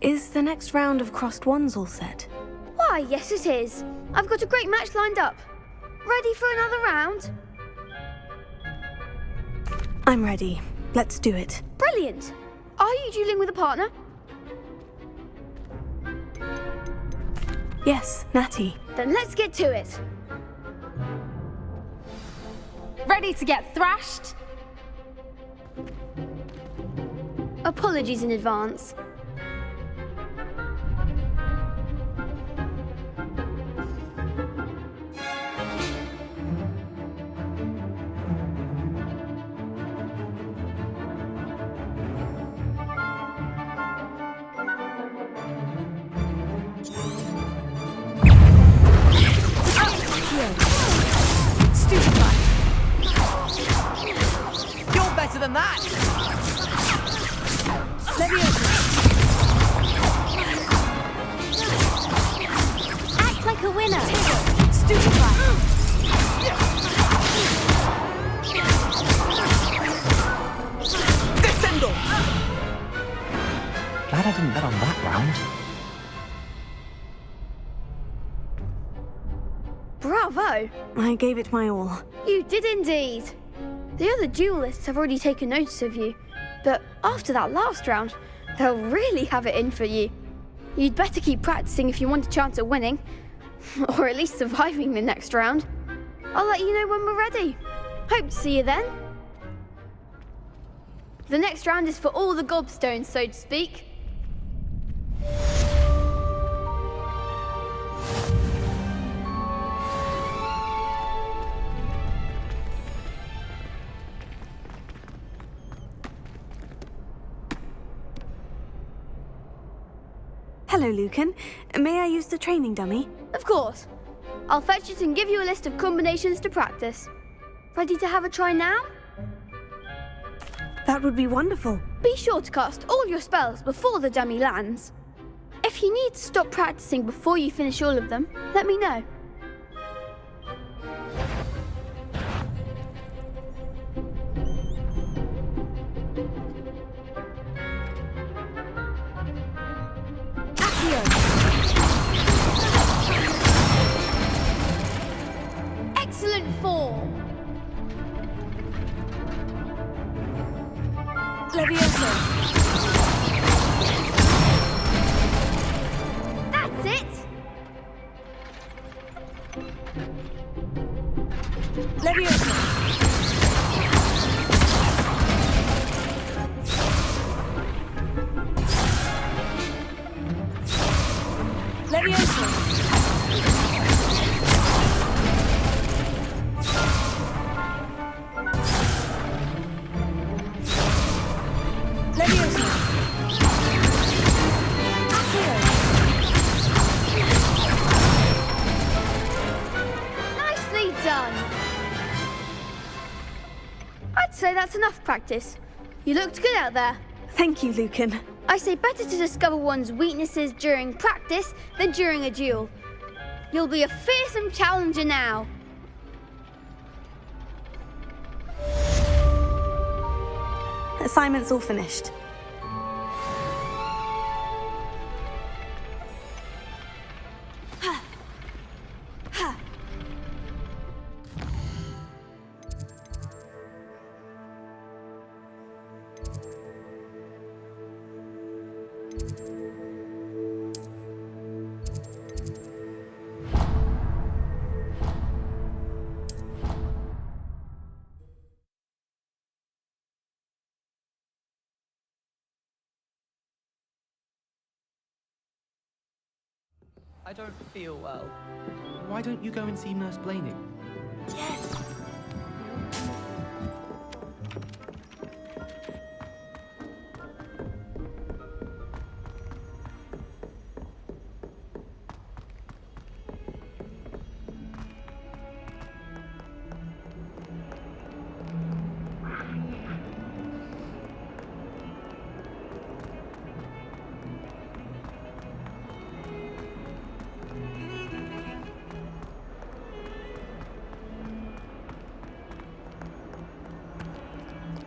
[SPEAKER 5] Is the next round of crossed wands all set?
[SPEAKER 3] Why, yes it is. I've got a great match lined up. Ready for another round?
[SPEAKER 5] I'm ready. Let's do it.
[SPEAKER 3] Brilliant. Are you dueling with a partner?
[SPEAKER 5] Yes, Natty.
[SPEAKER 3] Then let's get to it.
[SPEAKER 16] Ready to get thrashed?
[SPEAKER 3] Apologies in advance.
[SPEAKER 19] You're better than that!
[SPEAKER 4] Act like a winner.
[SPEAKER 19] Descendo! Glad I didn't bet on that round.
[SPEAKER 3] Bravo!
[SPEAKER 5] I gave it my all.
[SPEAKER 3] You did indeed. The other duelists have already taken notice of you, but after that last round, they'll really have it in for you. You'd better keep practicing if you want a chance at winning, or at least surviving the next round. I'll let you know when we're ready. Hope to see you then. The next round is for all the gobstones, so to speak.
[SPEAKER 5] Hello, Lucan. May I use the training dummy?
[SPEAKER 3] Of course. I'll fetch it and give you a list of combinations to practice. Ready to have a try now?
[SPEAKER 5] That would be wonderful.
[SPEAKER 3] Be sure to cast all your spells before the dummy lands. If you need to stop practicing before you finish all of them, let me know. Excellent form.
[SPEAKER 5] Levioso.
[SPEAKER 3] That's it.
[SPEAKER 5] Levioso. Levioso. Levioso. Accio.
[SPEAKER 3] Nicely done. I'd say that's enough practice. You looked good out there.
[SPEAKER 5] Thank you, Lucan.
[SPEAKER 3] I say better to discover one's weaknesses during practice than during a duel. You'll be a fearsome challenger now.
[SPEAKER 5] Assignment's all finished.
[SPEAKER 7] I don't feel well. Why don't you go and see Nurse Blaney?
[SPEAKER 5] Yes.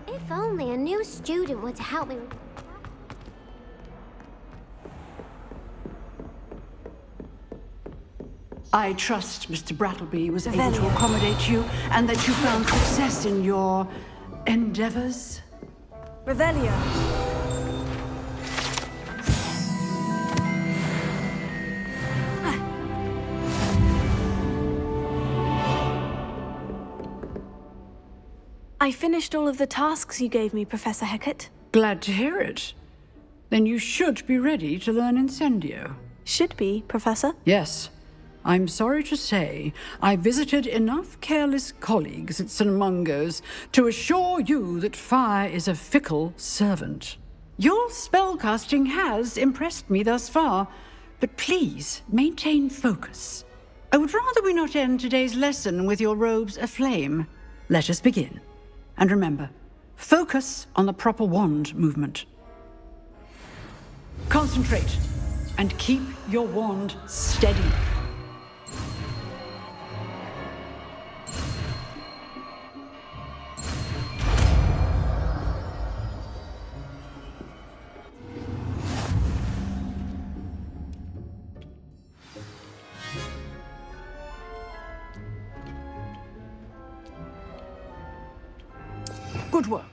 [SPEAKER 20] If only a new student were to help me.
[SPEAKER 18] I trust Mr. Brattleby was able to accommodate you and that you found success in your endeavors.
[SPEAKER 5] Revelio. I finished all of the tasks you gave me, Professor Hecat.
[SPEAKER 18] Glad to hear it. Then you should be ready to learn Incendio.
[SPEAKER 5] Should be, Professor?
[SPEAKER 18] Yes. I'm sorry to say, I visited enough careless colleagues at St. Mungo's to assure you that fire is a fickle servant. Your spellcasting has impressed me thus far, but please maintain focus. I would rather we not end today's lesson with your robes aflame. Let us begin. And remember, focus on the proper wand movement. Concentrate and keep your wand steady. Good work.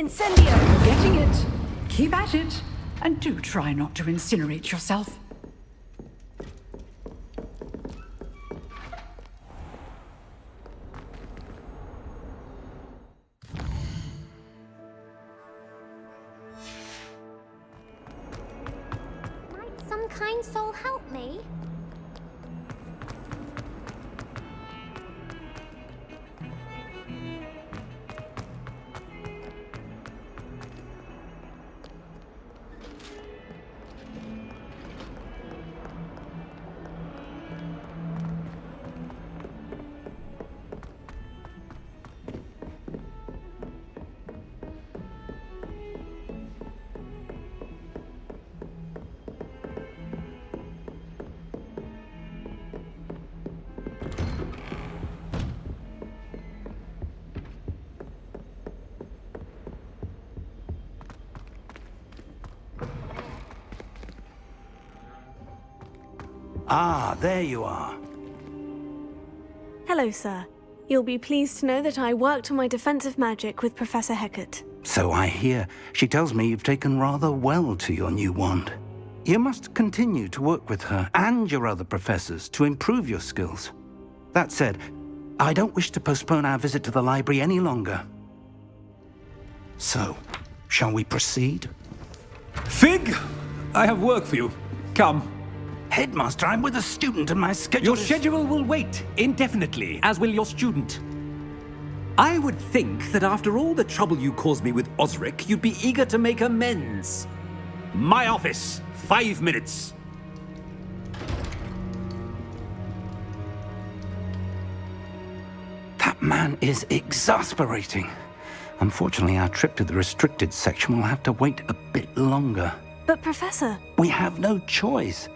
[SPEAKER 17] Incendio!
[SPEAKER 18] You're getting it. Keep at it. And do try not to incinerate yourself.
[SPEAKER 20] Might some kind soul help me?
[SPEAKER 15] Ah, there you are.
[SPEAKER 21] Hello, sir. You'll be pleased to know that I worked on my defensive magic with Professor Hecat.
[SPEAKER 15] So I hear. She tells me you've taken rather well to your new wand. You must continue to work with her and your other professors to improve your skills. That said, I don't wish to postpone our visit to the library any longer. So, shall we proceed?
[SPEAKER 22] Fig! I have work for you. Come.
[SPEAKER 15] Headmaster, I'm with a student and my schedule
[SPEAKER 22] Your schedule will wait indefinitely, as will your student. I would think that after all the trouble you caused me with Osric, you'd be eager to make amends. My office, 5 minutes.
[SPEAKER 15] That man is exasperating. Unfortunately, our trip to the restricted section will have to wait a bit longer.
[SPEAKER 21] But, Professor...
[SPEAKER 15] We have no choice.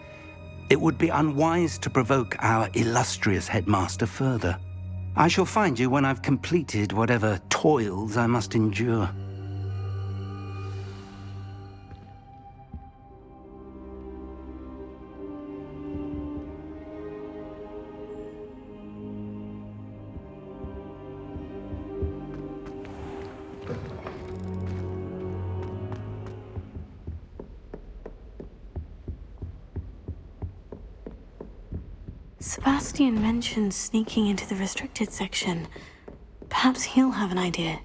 [SPEAKER 15] It would be unwise to provoke our illustrious headmaster further. I shall find you when I've completed whatever toils I must endure.
[SPEAKER 21] Sebastian mentioned sneaking into the restricted section. Perhaps he'll have an idea.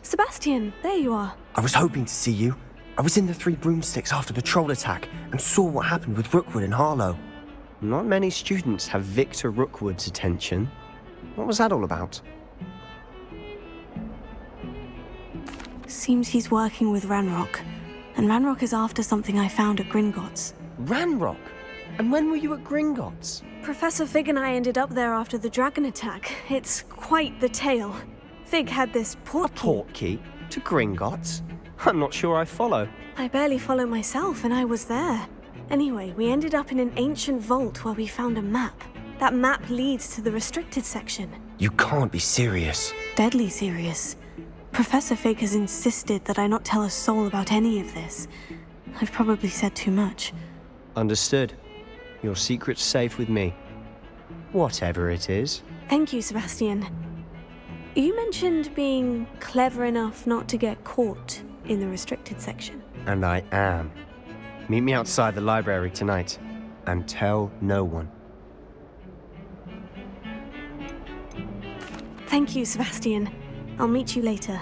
[SPEAKER 21] Sebastian, there you are.
[SPEAKER 19] I was hoping to see you. I was in the Three Broomsticks after the troll attack and saw what happened with Rookwood and Harlow. Not many students have Victor Rookwood's attention. What was that all about?
[SPEAKER 21] Seems he's working with Ranrock. And Ranrock is after something I found at Gringotts.
[SPEAKER 19] Ranrock? And when were you at Gringotts?
[SPEAKER 21] Professor Fig and I ended up there after the dragon attack. It's quite the tale. Fig had this portkey.
[SPEAKER 19] A portkey? To Gringotts? I'm not sure I follow.
[SPEAKER 21] I barely follow myself, and I was there. Anyway, we ended up in an ancient vault where we found a map. That map leads to the restricted section.
[SPEAKER 19] You can't be serious.
[SPEAKER 21] Deadly serious. Professor Fig has insisted that I not tell a soul about any of this. I've probably said too much.
[SPEAKER 19] Understood. Your secret's safe with me. Whatever it is.
[SPEAKER 21] Thank you, Sebastian. You mentioned being clever enough not to get caught in the restricted section.
[SPEAKER 19] And I am. Meet me outside the library tonight, and tell no one.
[SPEAKER 21] Thank you, Sebastian. I'll meet you later.